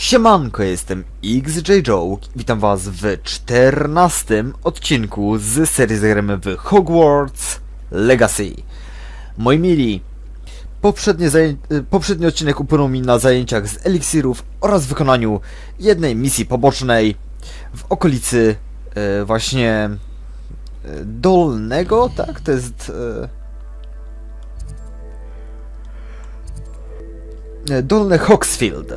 Siemanko, jestem XJ. Witam was w 14. odcinku z serii Zagrajmy w Hogwarts Legacy. Moi mili, poprzedni odcinek upłynął mi na zajęciach z eliksirów oraz wykonaniu jednej misji pobocznej w okolicy właśnie Dolnego, tak? To jest Dolny Hogsfield.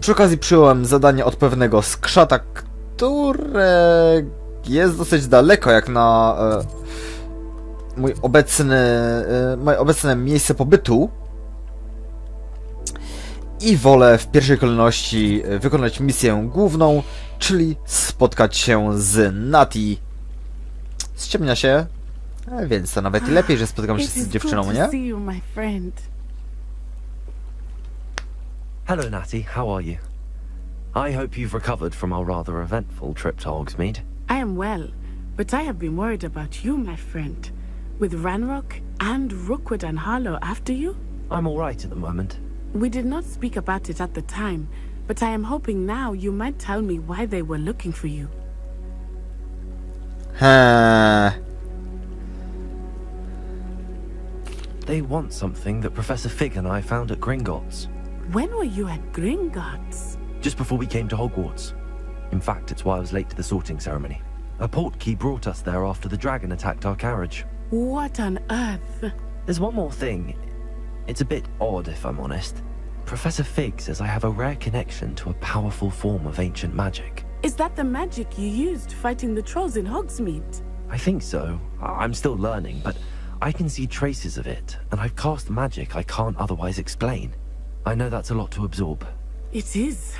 Przy okazji przyjąłem zadanie od pewnego skrzata, które jest dosyć daleko jak na moje obecne miejsce pobytu. I wolę w pierwszej kolejności wykonać misję główną, czyli spotkać się z Nati. Ściemnia się, więc to nawet lepiej, że spotykam się z dziewczyną, nie? Hello, Natty. How are you? I hope you've recovered from our rather eventful trip to Hogsmeade. I am well, but I have been worried about you, my friend. With Ranrock and Rookwood and Harlow after you? I'm all right at the moment. We did not speak about it at the time, but I am hoping now you might tell me why they were looking for you. They want something that Professor Fig and I found at Gringotts. When were you at Gringotts? Just before we came to Hogwarts. In fact, it's why I was late to the sorting ceremony. A portkey brought us there after the dragon attacked our carriage. What on earth? There's one more thing. It's a bit odd, if I'm honest. Professor Fig says I have a rare connection to a powerful form of ancient magic. Is that the magic you used fighting the trolls in Hogsmeade? I think so. I'm still learning, but I can see traces of it, and I've cast magic I can't otherwise explain. I know that's a lot to absorb. It is.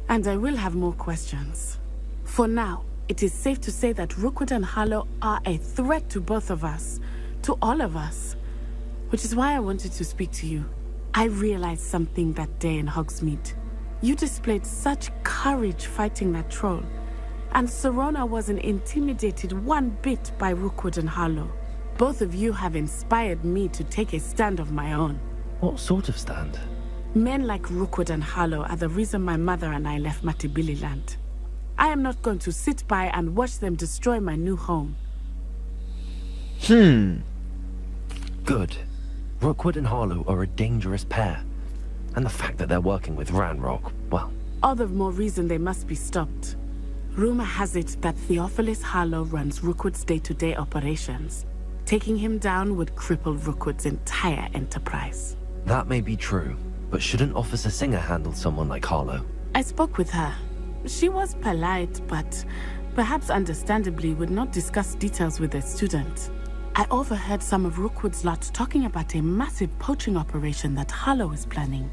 And I will have more questions. For now, it is safe to say that Rookwood and Harlow are a threat to both of us. To all of us. Which is why I wanted to speak to you. I realized something that day in Hogsmeade. You displayed such courage fighting that troll. And Serona wasn't intimidated one bit by Rookwood and Harlow. Both of you have inspired me to take a stand of my own. What sort of stand? Men like Rookwood and Harlow are the reason my mother and I left Matabeleland. I am not going to sit by and watch them destroy my new home. Good. Rookwood and Harlow are a dangerous pair. And the fact that they're working with Ranrock, well... All the more reason they must be stopped. Rumor has it that Theophilus Harlow runs Rookwood's day-to-day operations. Taking him down would cripple Rookwood's entire enterprise. That may be true, but shouldn't Officer Singer handle someone like Harlow? I spoke with her. She was polite, but perhaps understandably would not discuss details with a student. I overheard some of Rookwood's lot talking about a massive poaching operation that Harlow is planning.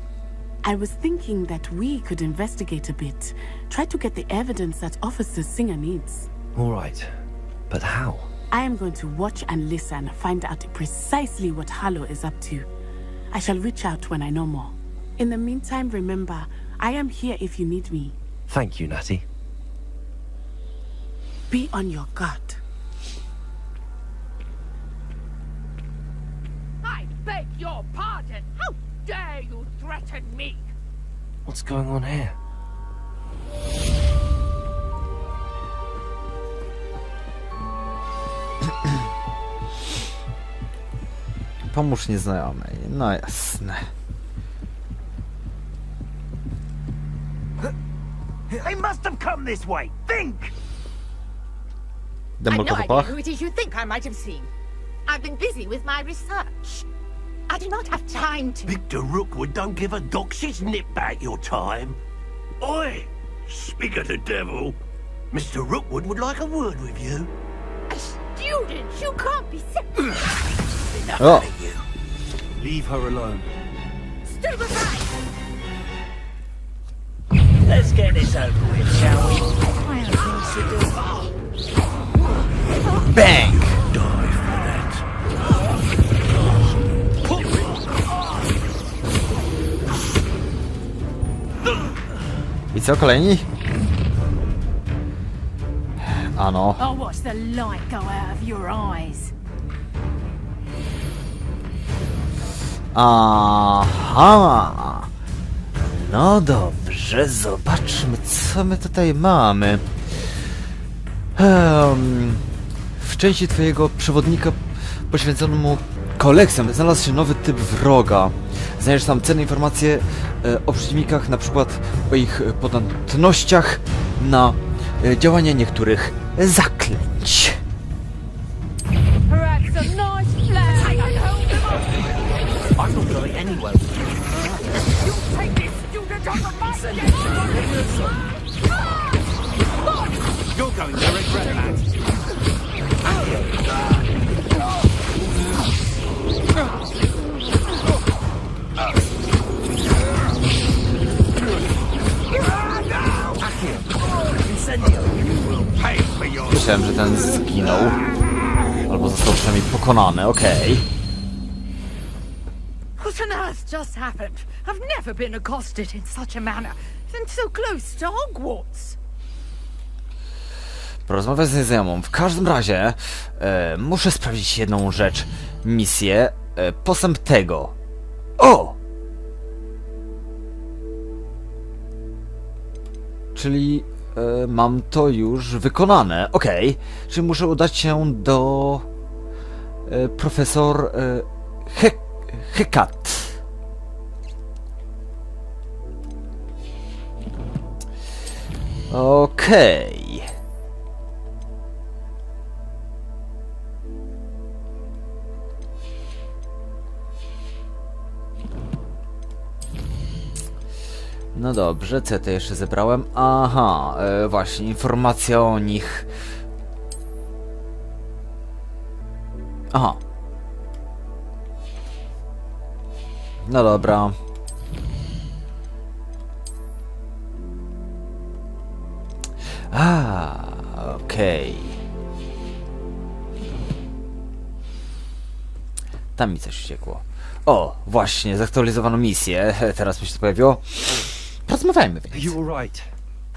I was thinking that we could investigate a bit, try to get the evidence that Officer Singer needs. All right, but how? I am going to watch and listen, find out precisely what Harlow is up to. I shall reach out when I know more. In the meantime, remember, I am here if you need me. Thank you, Natty. Be on your guard. I beg your pardon! How dare you threaten me? What's going on here? Pomóż nieznajomej. No jasne. They must have come this way. Think! Dębol I've no po idea zupach. who it is you think I might have seen. I've been busy with my research. I do not have time to... Victor Rookwood don't give a doxy's nip back your time. Oi! Speak of the devil. Mr. Rookwood would like a word with you. A student! You can't be so... Enough Oh. out of you. Leave her alone. Stand aside! Let's get this over with, shall we? I have things to do. Bang! Die for that. I co, kolejni? Ano. I'll watch the light go out of your eyes. Aha! No dobrze, zobaczmy, co my tutaj mamy. W części twojego przewodnika poświęconemu kolekcjom znalazł się nowy typ wroga. Znajdziesz tam cenne informacje o przeciwnikach, na przykład o ich podatnościach na działanie niektórych zaklęć. Perhaps a nice flag and hold them up. I'm not going anywhere. You take this student on the bus. You're going to regret that. Myślałem, że ten zginął. Albo został przynajmniej pokonany, okej. What on earth just happened? I've never been accosted in such a manner, and so close to Hogwarts. Porozmawiać z nieznajomą. W każdym razie muszę sprawdzić jedną rzecz. Misję postęp tego. O! Czyli mam to już wykonane. Okej. Czyli muszę udać się do profesor Hecat. Okej. No dobrze, co ja to jeszcze zebrałem? Aha, właśnie, informacja o nich. Aha. No dobra. Okej. Tam mi coś uciekło. O, właśnie, zaktualizowano misję. Teraz mi się to pojawiło. Porozmawiajmy więc. You all right?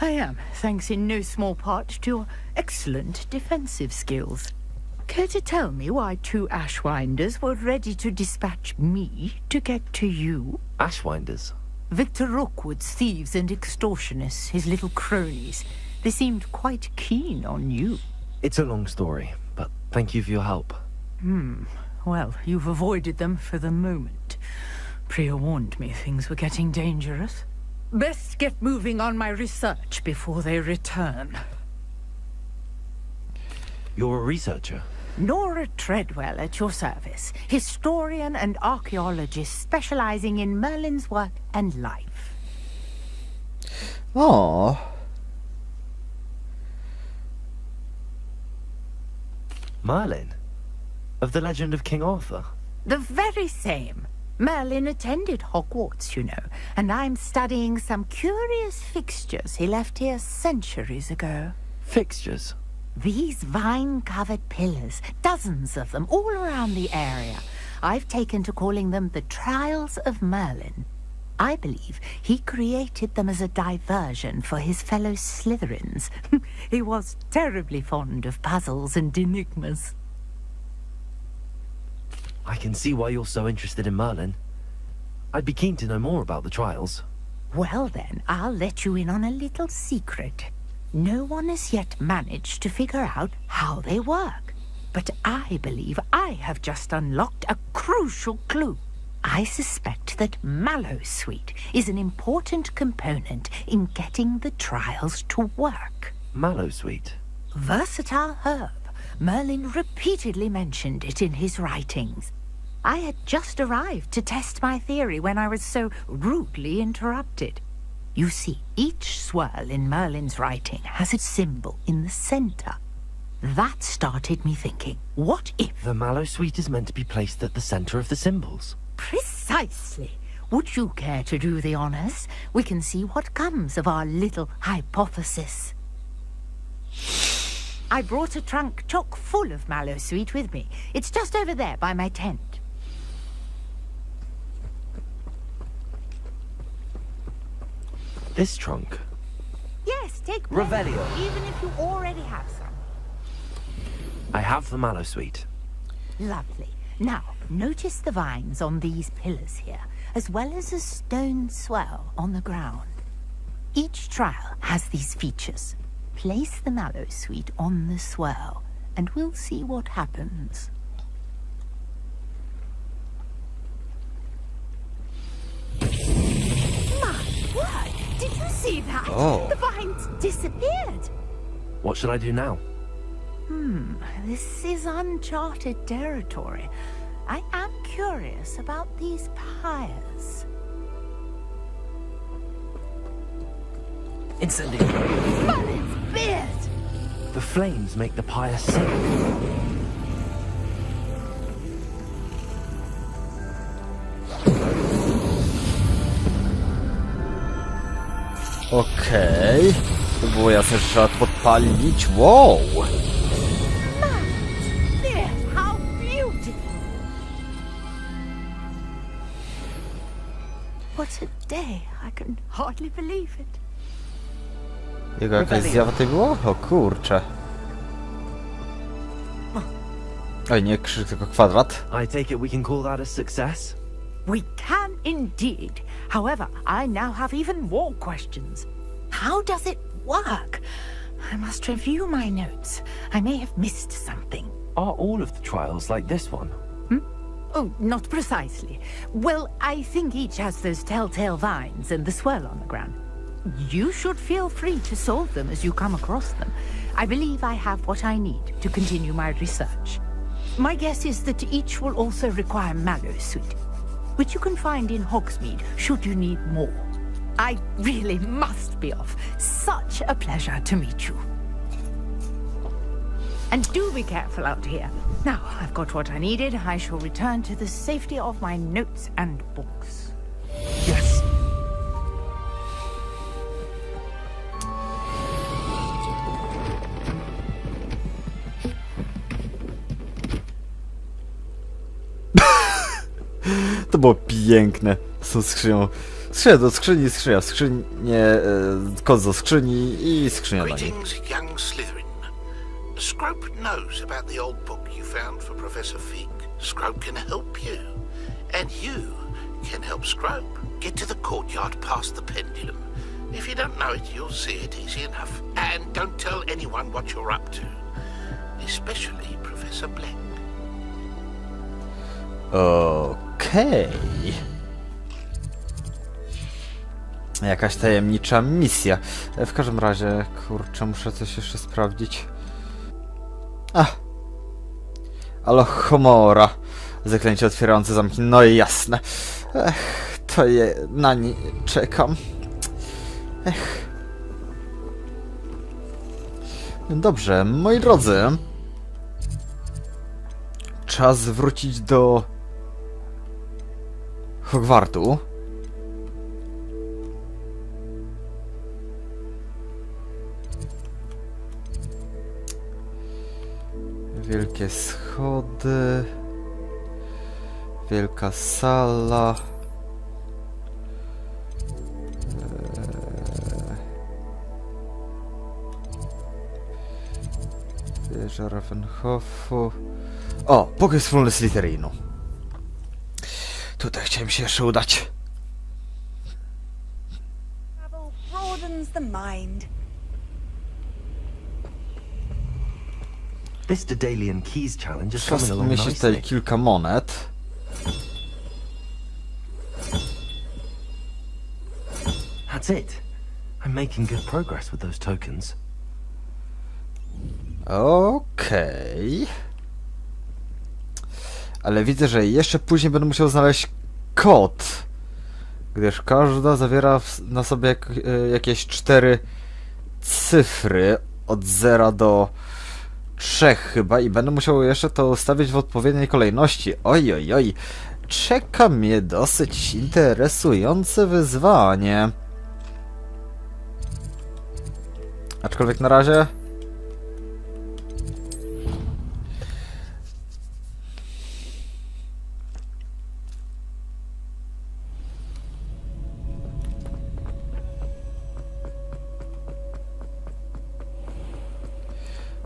I am, thanks in no small part to your excellent defensive skills. Care to tell me why two Ashwinders were ready to dispatch me to get to you? Ashwinders? Victor Rookwood's thieves and extortionists, his little cronies. They seemed quite keen on you. It's a long story, but thank you for your help. Well, you've avoided them for the moment. Priya warned me things were getting dangerous. Best get moving on my research before they return. You're a researcher? Nora Treadwell at your service, historian and archaeologist specializing in Merlin's work and life. O. Merlin? Of the legend of King Arthur? The very same. Merlin attended Hogwarts, you know, and I'm studying some curious fixtures he left here centuries ago. Fixtures? These vine-covered pillars, dozens of them, all around the area. I've taken to calling them the Trials of Merlin. I believe he created them as a diversion for his fellow Slytherins. He was terribly fond of puzzles and enigmas. I can see why you're so interested in Merlin. I'd be keen to know more about the trials. Well then, I'll let you in on a little secret. No one has yet managed to figure out how they work. But I believe I have just unlocked a crucial clue. I suspect that Mallowsweet is an important component in getting the trials to work. Mallowsweet? Versatile herb. Merlin repeatedly mentioned it in his writings. I had just arrived to test my theory when I was so rudely interrupted. You see, each swirl in Merlin's writing has its symbol in the center. That started me thinking, what if... The Mallowsweet is meant to be placed at the center of the symbols. Precisely. Would you care to do the honors? We can see what comes of our little hypothesis. I brought a trunk chock full of Mallowsweet with me. It's just over there by my tent. This trunk? Yes, take plenty, Revelio. even if you already have some. I have the Mallowsweet. Lovely. Now, notice the vines on these pillars here. as well as a stone swirl on the ground. Each trial has these features. Place the mallow sweet on the swirl, and we'll see what happens. My word! Did you see that? Oh. The vines disappeared. What should I do now? This is uncharted territory. I am curious about these pyres. Incendio. Merlin's beard! The flames make the pyre sing. Okej. To było jasne, że trzeba podpalić. Wow! Beard, how beautiful! What a day! I can hardly believe it. Jego jakaś zjawa tutaj było? O kurcze. Oj, nie krzyż, tylko kwadrat. I take it we can call that a success? We can indeed. However, I now have even more questions. How does it work? I must review my notes. I may have missed something. Are all of the trials like this one? Oh, not precisely. Well, I think each has those telltale vines and the swirl on the ground. You should feel free to solve them as you come across them. I believe I have what I need to continue my research. My guess is that each will also require mallow sweet, which you can find in Hogsmeade should you need more. I really must be off. Such a pleasure to meet you. And do be careful out here. Now, I've got what I needed. I shall return to the safety of my notes and books. Yes. To było piękne. Z tą skrzynią. Skrzynia do skrzyni, skrzynia w skrzynię, kod do skrzyni i skrzynia do niej. Greetings, young Slytherin. Scrope knows about the old book you found for Professor Fig. Scrope can help you. And you can help Scrope. Get to the courtyard past the pendulum. If you don't know it, you'll see it easy enough. And don't tell anyone what you're up to. Especially Professor Black. Okej. Jakaś tajemnicza misja. W każdym razie, kurczę, muszę coś jeszcze sprawdzić. Alohomora. Zaklęcie otwierające zamki. No i jasne. To na nie czekam. Dobrze, moi drodzy. Czas wrócić do Hogwartu. Wielkie schody. Wielka sala. Wieża Ravenhoffu. O, pokój wspólny Slytherinu. Tutaj chciałem się jeszcze udać. Travel broadens the mind. This Daedalian Keys challenge is Czas coming along umieścić tutaj nicely. kilka monet. That's it. I'm making good progress with those tokens. Okej. Ale widzę, że jeszcze później będę musiał znaleźć kod. Gdyż każda zawiera na sobie jakieś 4 cyfry. Od 0 do 3 chyba. I będę musiał jeszcze to ustawić w odpowiedniej kolejności. Oj, oj, oj. Czeka mnie dosyć interesujące wyzwanie. Aczkolwiek na razie...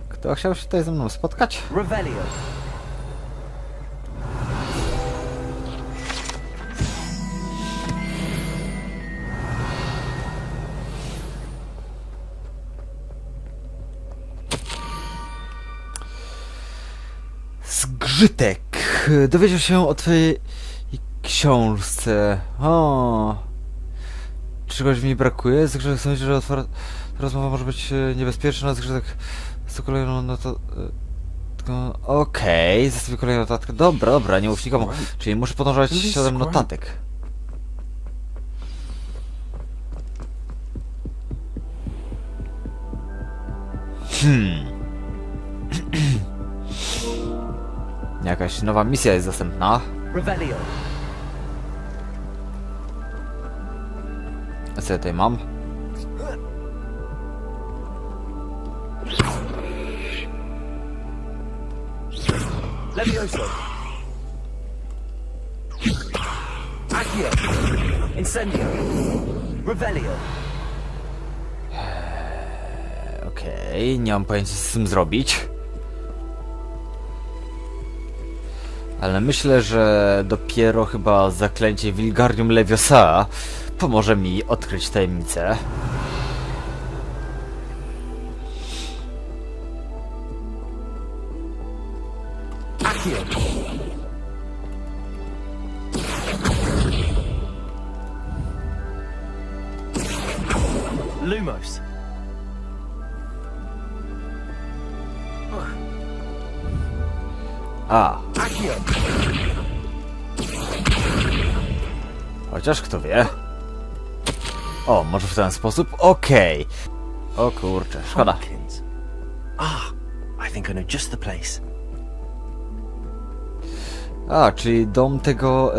Kto chciał się tutaj ze mną spotkać? Revelio. Grzytek dowiedział się o twojej książce. O, czegoś mi brakuje? Zgrzytek sądzi, że rozmowa może być niebezpieczna. Zgrzytek z kolejną notatkę. Okej, zostawię kolejną notatkę. Dobra, nie mów nikomu. Czyli muszę podążać śladem notatek. Jakaś nowa misja jest dostępna. A co ja tutaj mam? Levioso. Accio. Incendio. Revelio. Okej, nie mam pojęcia co z tym zrobić. Ale myślę, że dopiero chyba zaklęcie Wilgardium Leviosa pomoże mi odkryć tajemnicę. Accio. Lumos. A, Accio. chociaż kto wie. O, może w ten sposób? Okej. O kurczę, szkoda. Pumpkins. I think I know just the place. A, czyli dom tego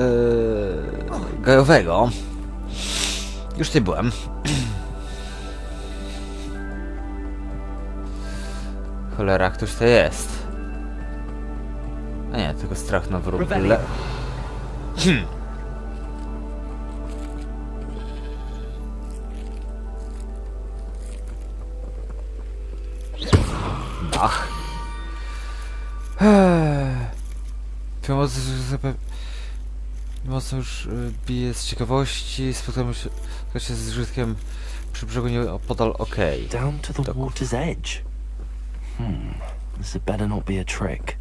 gajowego. Już nie byłem. Cholera, ktoś to jest. A nie, tylko strach na wróg. Ach. Mocno już bije z ciekawości. Spotkamy się z Żydkiem przy brzegu nieopodal. Okej. Down to the water's edge. This had better not be a trick.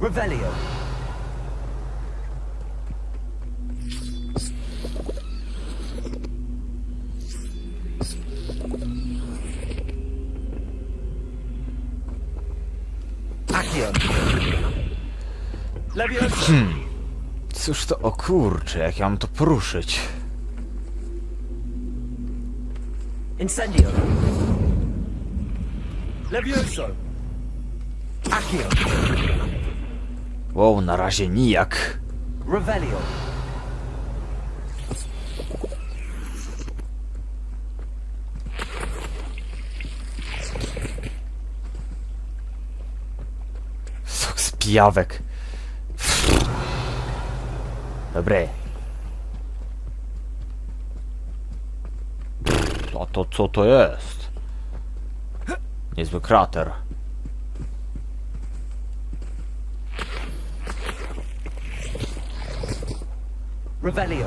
Revelio. Accio. Levioso. Cóż to, o kurczę, jak ja mam to poruszyć? Incendio. Levioso. Accio. Wow, na razie nijak. Revelio. Sok z pijawek. Dobre. A to co to jest? Niezły krater. Revelio.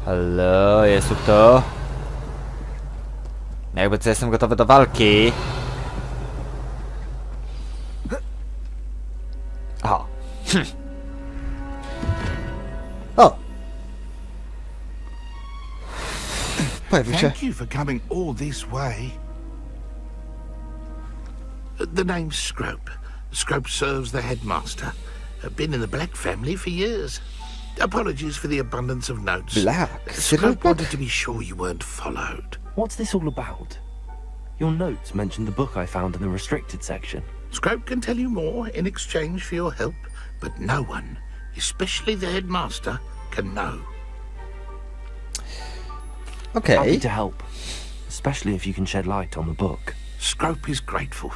Halo, jest tu kto? Jakby co, jestem gotowy do walki. O. O. Pojawił się. Thank you for coming all this way. The name's Scrope. Scrope serves the headmaster. Been in the Black family for years. Apologies for the abundance of notes. Black? Scrope wanted to be sure you weren't followed. What's this all about? Your notes mentioned the book I found in the restricted section. Scrope can tell you more in exchange for your help, but no one, especially the headmaster, can know. Okej. Happy to help, especially if you can shed light on the book. Scrope is grateful.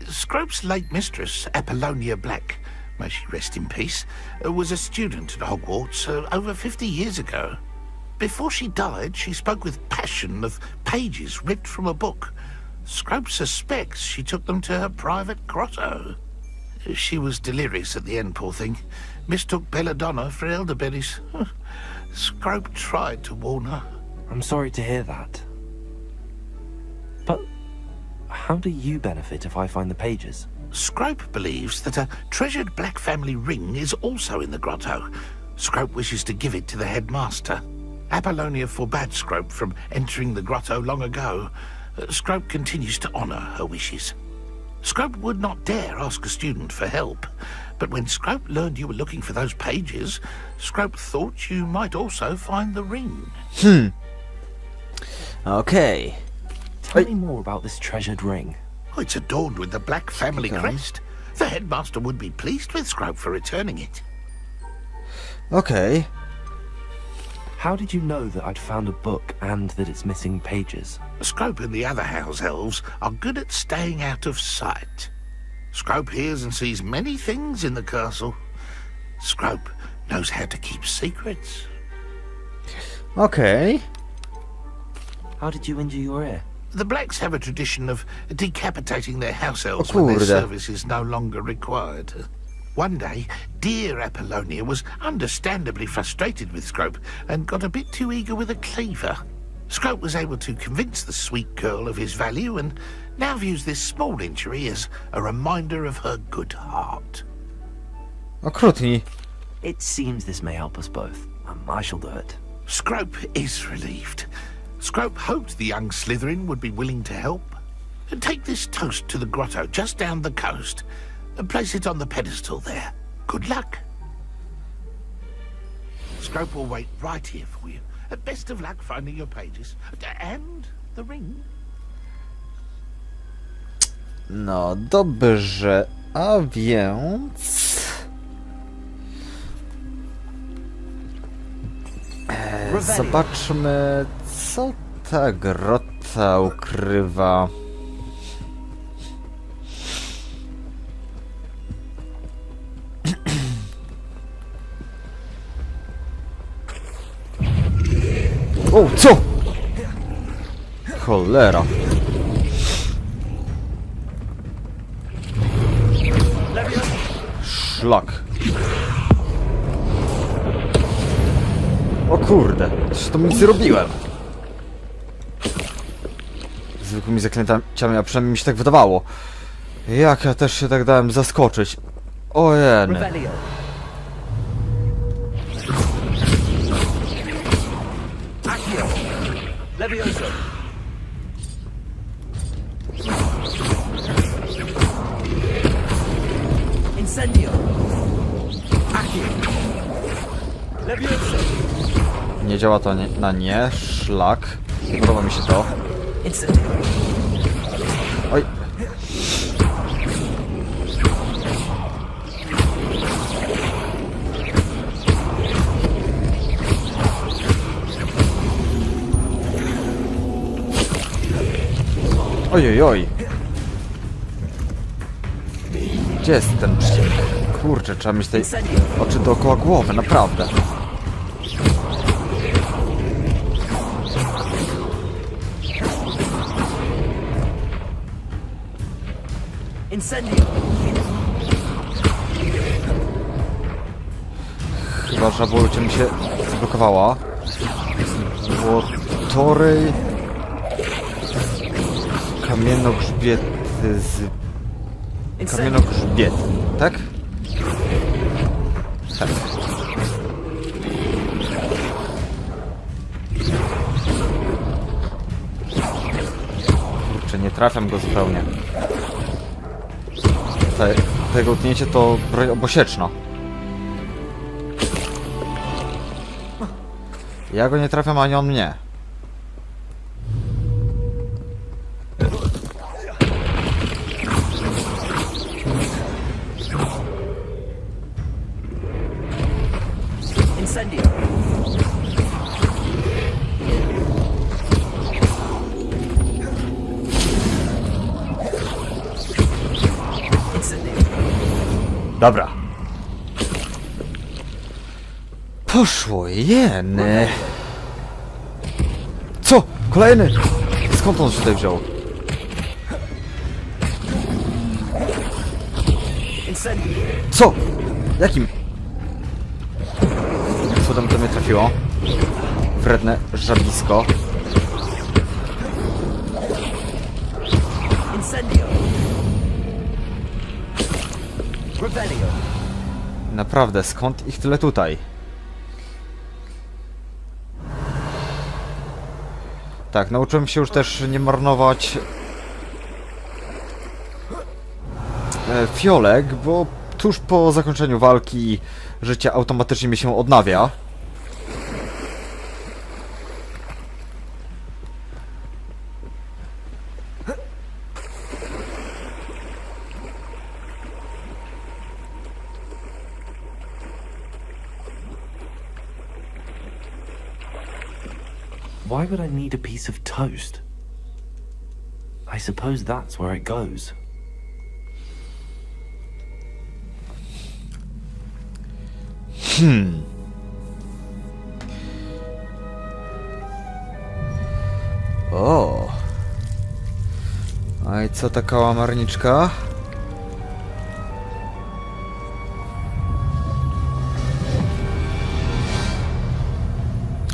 Scrope's late mistress, Apollonia Black, may she rest in peace, was a student at Hogwarts over 50 years ago. Before she died, she spoke with passion of pages ripped from a book. Scrope suspects she took them to her private grotto. She was delirious at the end, poor thing. Mistook belladonna for elderberries. Scrope tried to warn her. I'm sorry to hear that. But how do you benefit if I find the pages? Scrope believes that a treasured black family ring is also in the grotto. Scrope wishes to give it to the headmaster. Apollonia forbade Scrope from entering the grotto long ago. Scrope continues to honor her wishes. Scrope would not dare ask a student for help, but when Scrope learned you were looking for those pages, Scrope thought you might also find the ring. Okej. Tell me more about this treasured ring. Oh, it's adorned with the black family Okay. crest. The headmaster would be pleased with Scrope for returning it. Okej. How did you know that I'd found a book and that it's missing pages? Scrope and the other house elves are good at staying out of sight. Scrope hears and sees many things in the castle. Scrope knows how to keep secrets. Okej. How did you injure your ear? The Blacks have a tradition of decapitating their house elves O when their kurde. service is no longer required. One day, dear Apollonia was understandably frustrated with Scrope and got a bit too eager with a cleaver. Scrope was able to convince the sweet girl of his value and now views this small injury as a reminder of her good heart. Okrutni. It seems this may help us both. I shall do it. Scrope is relieved. Scrope hoped the young Slytherin would be willing to help. Take this toast to the grotto just down the coast and place it on the pedestal there. Good luck. Scrope will wait right here for you. Best of luck finding your pages. And the ring. No dobrze, a więc... Zobaczmy, co ta grota ukrywa. O, co? Cholera. Szlak. O kurde, to nic nie robiłem. Zwykłymi zaklęciami, a przynajmniej mi się tak wydawało. Jak ja też się tak dałem zaskoczyć. Ojej. Levioso. Incendio. Accio. Levioso. Nie działa to na nie. Szlak. Nie podoba mi się to. Incendio. Oj. Ojojoj. Gdzie jest ten przycisk? Kurczę, trzeba mieć tej oczy dookoła głowy, naprawdę. Chyba żaba mi się zablokowała. Było tory... Kamienogrzbiety z... Kamienogrzbiet, tak? Tak. Kurczę, nie trafiam go zupełnie. Tego utnięcie to broń obosieczna. Ja go nie trafiam, ani on mnie. Dobra. Poszło, jeny. Co? Kolejny? Skąd on się tutaj wziął? Co? Jakim? Cudem to mnie trafiło? wredne żabisko. Incendio. Rebellion. Naprawdę, skąd ich tyle tutaj? Tak, nauczyłem się już też nie marnować fiolek, bo tuż po zakończeniu walki życie automatycznie mi się odnawia. Why would I need a piece of toast? I suppose that's where it goes. O. A i co ta kałamarniczka?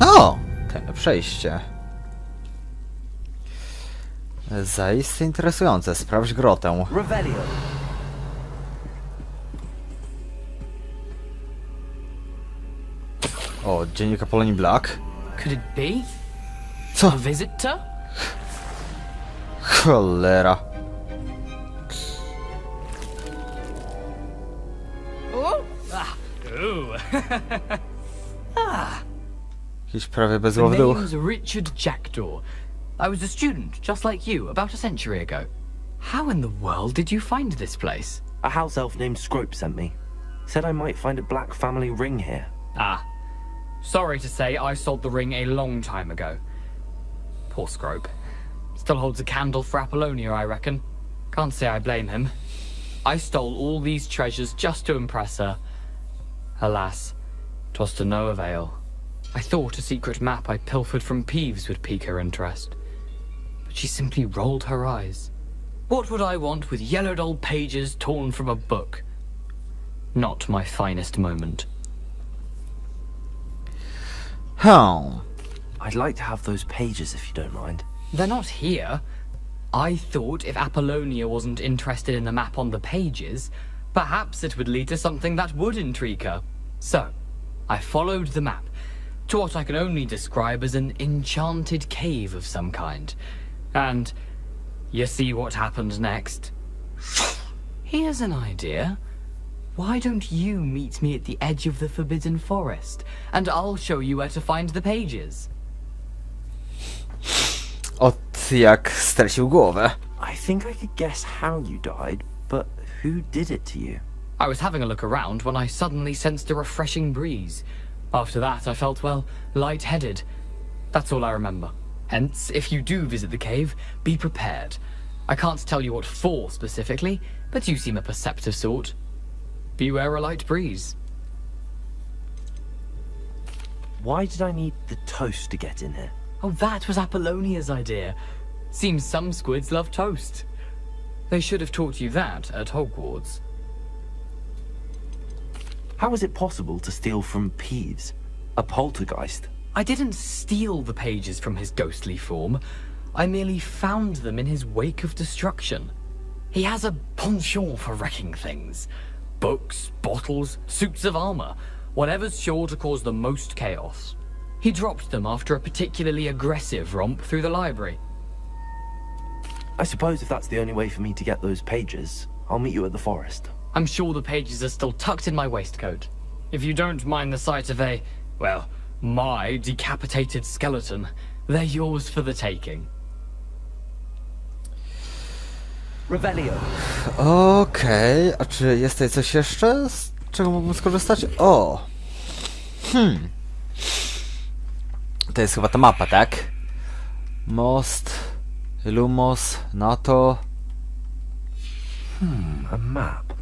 O! Tajne przejście. Zaiste interesujące. Sprawdź grotę. Rebellion. O, dziennik Apolonii Black. Could it be? Co? A visitor? Cholera. Ooh. Jakiś prawie bez The łowy. name's Richard Jackdaw. I was a student, just like you, about a century ago. How in the world did you find this place? A house elf named Scrope sent me. Said I might find a black family ring here. Ah. Sorry to say, I sold the ring a long time ago. Poor Scrope. Still holds a candle for Apollonia, I reckon. Can't say I blame him. I stole all these treasures just to impress her. Alas, 'twas to no avail. I thought a secret map I pilfered from Peeves would pique her interest. But she simply rolled her eyes. What would I want with yellowed old pages torn from a book? Not my finest moment. I'd like to have those pages if you don't mind. They're not here. I thought if Apollonia wasn't interested in the map on the pages, perhaps it would lead to something that would intrigue her. So, I followed the map to what I can only describe as an enchanted cave of some kind. And you see what happened next? Here's an idea. Why don't you meet me at the edge of the Forbidden Forest, and I'll show you where to find the pages? Ot jak stracił głowę. I think I could guess how you died, but who did it to you? I was having a look around when I suddenly sensed a refreshing breeze. After that, I felt, well, lightheaded. That's all I remember. Hence, if you do visit the cave, be prepared. I can't tell you what for specifically, but you seem a perceptive sort. Beware a light breeze. Why did I need the toast to get in here? Oh, that was Apollonia's idea. Seems some squids love toast. They should have taught you that at Hogwarts. How is it possible to steal from Peeves, a poltergeist? I didn't steal the pages from his ghostly form. I merely found them in his wake of destruction. He has a penchant for wrecking things. Books, bottles, suits of armor, whatever's sure to cause the most chaos. He dropped them after a particularly aggressive romp through the library. I suppose if that's the only way for me to get those pages, I'll meet you at the forest. I'm sure the pages are still tucked in my waistcoat. If you don't mind the sight of a, well, my decapitated skeleton, they're yours for the taking. Revelio. Okej, a czy jest tutaj coś jeszcze, z czego mógłbym skorzystać? O! To jest chyba ta mapa, tak? Most, Lumos, NATO. A map.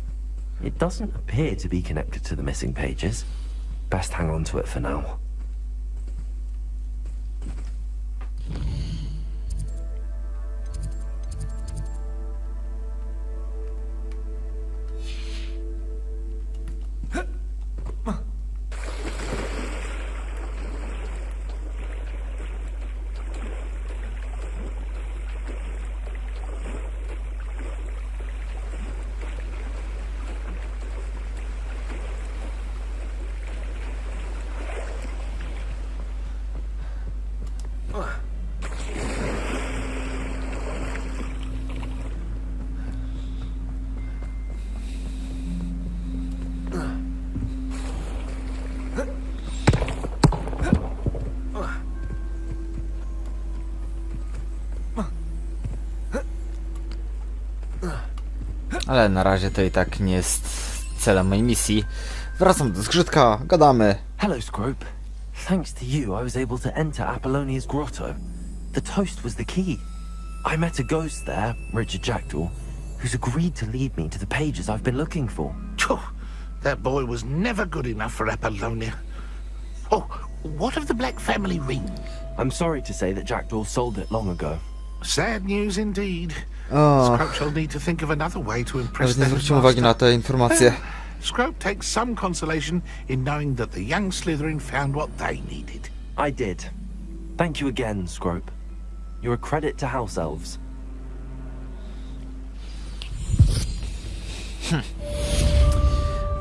It doesn't appear to be connected to the missing pages. Best hang on to it for now. Ale na razie to i tak nie jest celem mojej misji. Wracam do zgrzytka, gadamy. Hello, Scrope. Thanks to you, I was able to enter Apollonia's grotto. The toast was the key. I met a ghost there, Richard Jackdaw, who's agreed to lead me to the pages I've been looking for. Phew, that boy was never good enough for Apollonia. Oh, what of the Black family ring? I'm sorry to say that Jackdaw sold it long ago. Sad news indeed. O, Scrope shall need to think of another way to impress nawet nie their zwróciłem uwagi na master. te informacje. Scrope takes some consolation in knowing that the young Slytherin found what they needed. I did. Thank you again, Scrope. You're a credit to House Elves.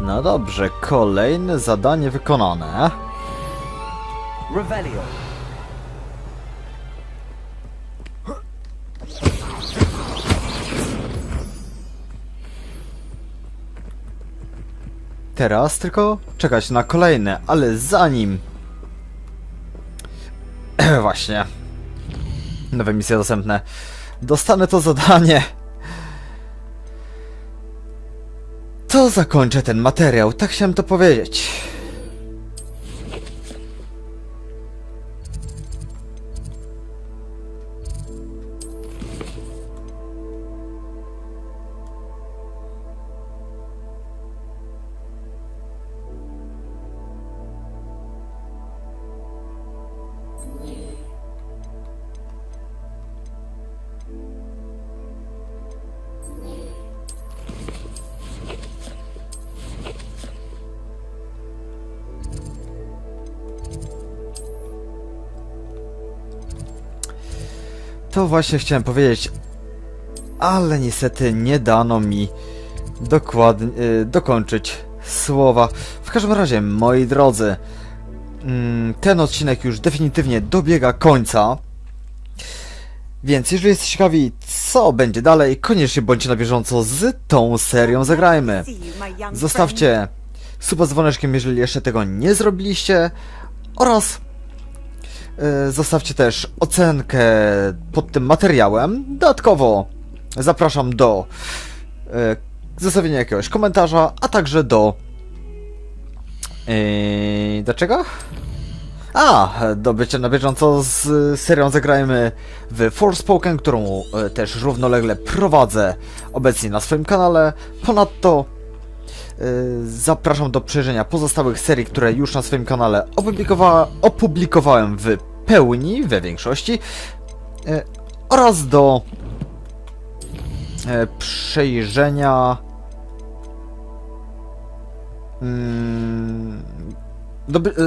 No dobrze, kolejne zadanie wykonane. Revelio. Teraz tylko czekać na kolejne, ale zanim... Właśnie. Nowe misje dostępne. Dostanę to zadanie. To zakończę ten materiał, tak chciałem to powiedzieć. To właśnie chciałem powiedzieć, ale niestety nie dano mi dokładnie dokończyć słowa. W każdym razie, moi drodzy, ten odcinek już definitywnie dobiega końca. Więc jeżeli jesteście ciekawi, co będzie dalej, koniecznie bądźcie na bieżąco z tą serią Zagrajmy. Zostawcie suba z dzwoneczkiem, jeżeli jeszcze tego nie zrobiliście, oraz zostawcie też ocenkę pod tym materiałem. Dodatkowo zapraszam do zostawienia jakiegoś komentarza, a także do... do czego? Do bycia na bieżąco z serią Zagrajmy w Forspoken, którą też równolegle prowadzę obecnie na swoim kanale. Ponadto zapraszam do przejrzenia pozostałych serii, które już na swoim kanale opublikowałem w pełni, we większości, oraz do przejrzenia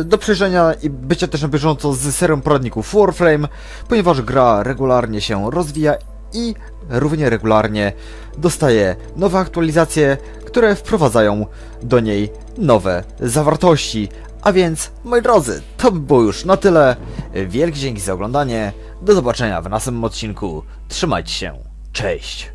do przejrzenia i bycia też na bieżąco z serią poradników Warframe, ponieważ gra regularnie się rozwija i równie regularnie dostaje nowe aktualizacje, które wprowadzają do niej nowe zawartości. A więc, moi drodzy, to by było już na tyle. Wielkie dzięki za oglądanie. Do zobaczenia w następnym odcinku. Trzymajcie się. Cześć!